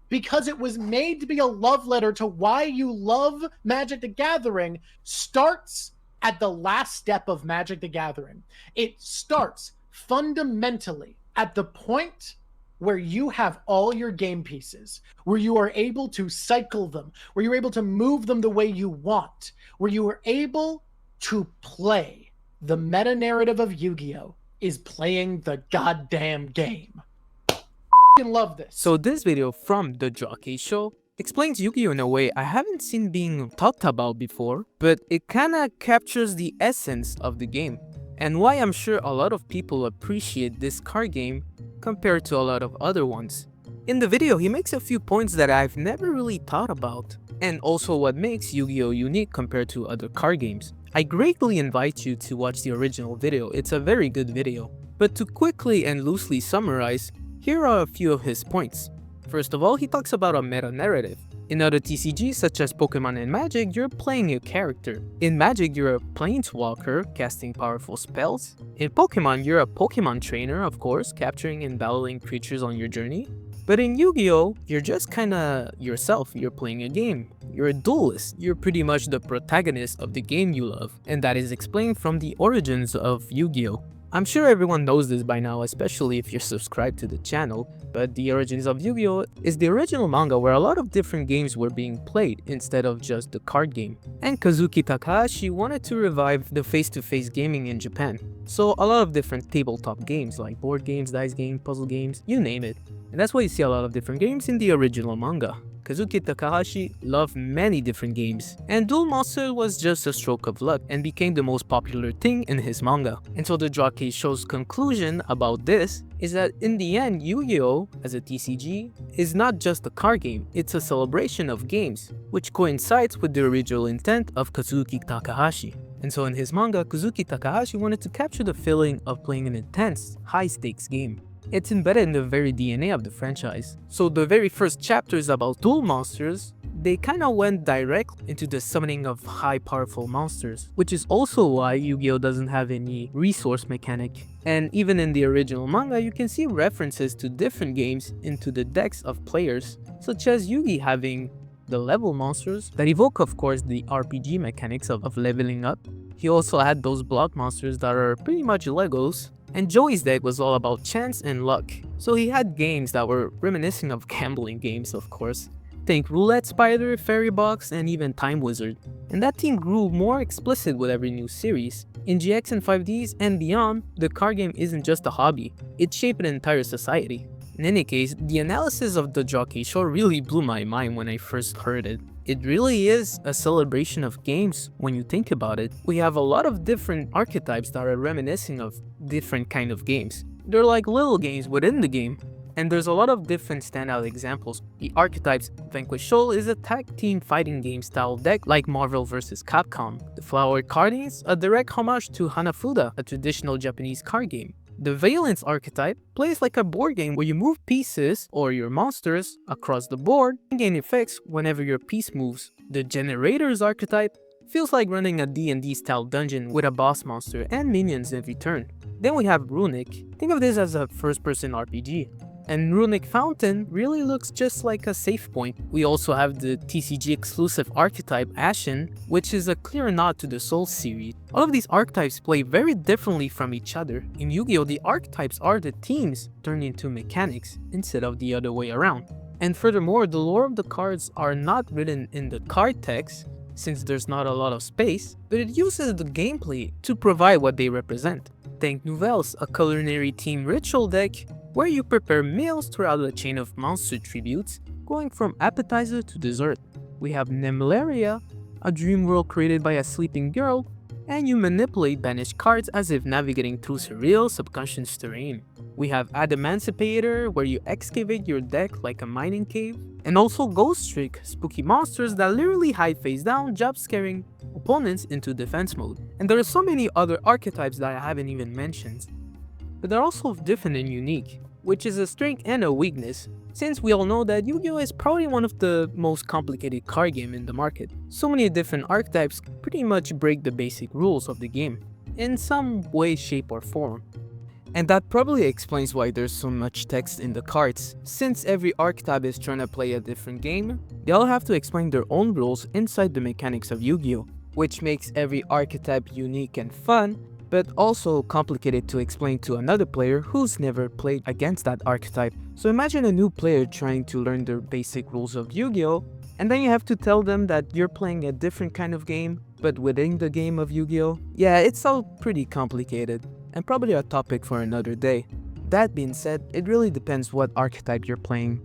because it was made to be a love letter to why you love Magic the Gathering, starts at the last step of Magic the Gathering. It starts fundamentally at the point where you have all your game pieces, where you are able to cycle them, where you're able to move them the way you want, where you are able to play. The meta narrative of Yu-Gi-Oh! Is playing the goddamn game. Fucking love this. So this video from the Jockey Show explains Yu-Gi-Oh! In a way I haven't seen being talked about before, but it kinda captures the essence of the game, and why I'm sure a lot of people appreciate this card game compared to a lot of other ones. In the video, he makes a few points that I've never really thought about, and also what makes Yu-Gi-Oh! Unique compared to other card games. I greatly invite you to watch the original video, it's a very good video. But to quickly and loosely summarize, here are a few of his points. First of all, he talks about a meta-narrative. In other TCGs such as Pokemon and Magic, you're playing a character. In Magic, you're a planeswalker, casting powerful spells. In Pokemon, you're a Pokemon trainer, of course, capturing and battling creatures on your journey. But in Yu-Gi-Oh!, you're just kinda yourself, you're playing a game. You're a duelist, you're pretty much the protagonist of the game you love, and that is explained from the origins of Yu-Gi-Oh! I'm sure everyone knows this by now, especially if you're subscribed to the channel, but the origins of Yu-Gi-Oh! Is the original manga where a lot of different games were being played instead of just the card game. And Kazuki Takahashi wanted to revive the face-to-face gaming in Japan. So a lot of different tabletop games like board games, dice games, puzzle games, you name it. And that's why you see a lot of different games in the original manga. Kazuki Takahashi loved many different games, and Duel Monster was just a stroke of luck and became the most popular thing in his manga. And so the Jockey Show's conclusion about this is that in the end, Yu-Gi-Oh! As a TCG is not just a card game, it's a celebration of games, which coincides with the original intent of Kazuki Takahashi. And so in his manga, Kazuki Takahashi wanted to capture the feeling of playing an intense, high-stakes game. It's embedded in the very DNA of the franchise. So the very first chapters about duel monsters, they kinda went direct into the summoning of high powerful monsters, which is also why Yu-Gi-Oh! Doesn't have any resource mechanic. And even in the original manga, you can see references to different games into the decks of players, such as Yugi having the level monsters that evoke, of course, the RPG mechanics of leveling up. He also had those block monsters that are pretty much Legos. And Joey's deck was all about chance and luck, so he had games that were reminiscent of gambling games, of course. Think Roulette Spider, Fairy Box, and even Time Wizard. And that theme grew more explicit with every new series. In GX and 5Ds and beyond, the card game isn't just a hobby, it shaped an entire society. In any case, the analysis of the Jockey Show really blew my mind when I first heard it. It really is a celebration of games when you think about it. We have a lot of different archetypes that are reminiscent of different kind of games. They're like little games within the game. And there's a lot of different standout examples. The archetypes Vanquish Soul is a tag team fighting game style deck like Marvel vs. Capcom. The Flower Cardings, a direct homage to Hanafuda, a traditional Japanese card game. The Valence archetype plays like a board game where you move pieces, or your monsters, across the board and gain effects whenever your piece moves. The Generators archetype feels like running a D&D style dungeon with a boss monster and minions every turn. Then we have Runic. Think of this as a first-person RPG. And Runic Fountain really looks just like a save point. We also have the TCG exclusive archetype Ashen, which is a clear nod to the Soul series. All of these archetypes play very differently from each other. In Yu-Gi-Oh! The archetypes are the themes turned into mechanics instead of the other way around. And furthermore, the lore of the cards are not written in the card text, since there's not a lot of space, but it uses the gameplay to provide what they represent. Think Nouvelles, a culinary themed ritual deck where you prepare meals throughout a chain of monster tributes, going from appetizer to dessert. We have Nemlaria, a dream world created by a sleeping girl, and you manipulate banished cards as if navigating through surreal subconscious terrain. We have Adamancipator, where you excavate your deck like a mining cave, and also Ghost Trick, spooky monsters that literally hide face down, job scaring opponents into defense mode. And there are so many other archetypes that I haven't even mentioned. But they're also different and unique, which is a strength and a weakness, since we all know that Yu-Gi-Oh! Is probably one of the most complicated card game in the market. So many different archetypes pretty much break the basic rules of the game, in some way, shape or form. And that probably explains why there's so much text in the cards. Since every archetype is trying to play a different game, they all have to explain their own rules inside the mechanics of Yu-Gi-Oh! Which makes every archetype unique and fun, but also complicated to explain to another player who's never played against that archetype. So imagine a new player trying to learn the basic rules of Yu-Gi-Oh! And then you have to tell them that you're playing a different kind of game, but within the game of Yu-Gi-Oh! Yeah, it's all pretty complicated, and probably a topic for another day. That being said, it really depends what archetype you're playing.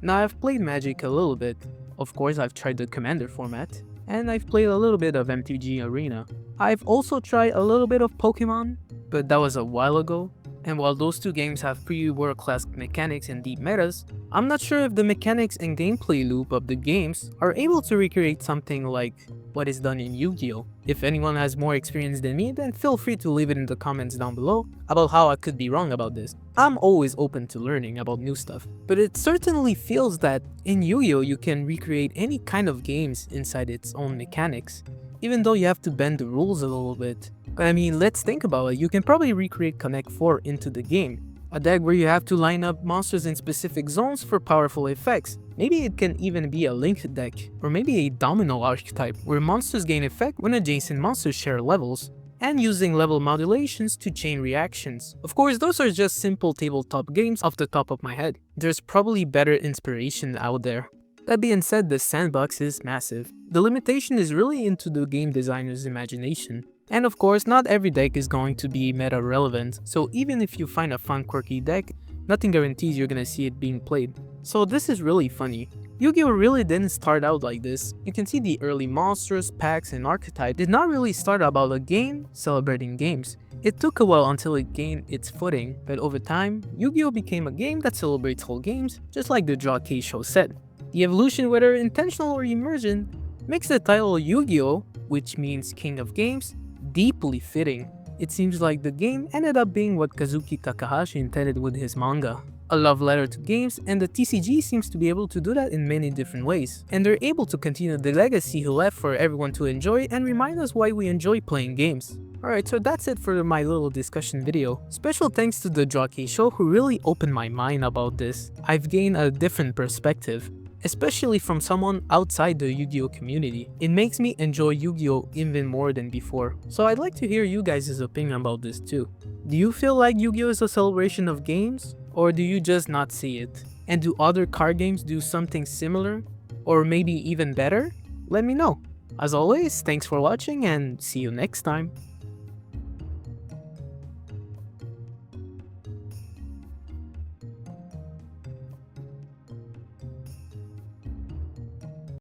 Now, I've played Magic a little bit. Of course, I've tried the Commander format, and I've played a little bit of MTG Arena. I've also tried a little bit of Pokemon, but that was a while ago. And while those two games have pretty world-class mechanics and deep metas, I'm not sure if the mechanics and gameplay loop of the games are able to recreate something like what is done in Yu-Gi-Oh! If anyone has more experience than me, then feel free to leave it in the comments down below about how I could be wrong about this. I'm always open to learning about new stuff, but it certainly feels that in Yu-Gi-Oh! You can recreate any kind of games inside its own mechanics, even though you have to bend the rules a little bit. I mean, let's think about it. You can probably recreate Connect 4 into the game. A deck where you have to line up monsters in specific zones for powerful effects. Maybe it can even be a linked deck, or maybe a domino archetype where monsters gain effect when adjacent monsters share levels, and using level modulations to chain reactions. Of course, those are just simple tabletop games off the top of my head. There's probably better inspiration out there. That being said, the sandbox is massive. The limitation is really into the game designer's imagination. And of course, not every deck is going to be meta relevant, so even if you find a fun quirky deck, nothing guarantees you're gonna see it being played. So this is really funny. Yu-Gi-Oh! Really didn't start out like this. You can see the early monsters, packs, and archetypes did not really start about a game celebrating games. It took a while until it gained its footing, but over time, Yu-Gi-Oh! Became a game that celebrates all games, just like the Jockey show said. The evolution, whether intentional or emergent, makes the title Yu-Gi-Oh!, which means King of Games, deeply fitting. It seems like the game ended up being what Kazuki Takahashi intended with his manga. A love letter to games, and the TCG seems to be able to do that in many different ways. And they're able to continue the legacy he left for everyone to enjoy and remind us why we enjoy playing games. Alright, so that's it for my little discussion video. Special thanks to the Jockey Show who really opened my mind about this. I've gained a different perspective, especially from someone outside the Yu-Gi-Oh! Community. It makes me enjoy Yu-Gi-Oh! Even more than before. So I'd like to hear you guys' opinion about this too. Do you feel like Yu-Gi-Oh! Is a celebration of games? Or do you just not see it? And do other card games do something similar? Or maybe even better? Let me know. As always, thanks for watching and see you next time.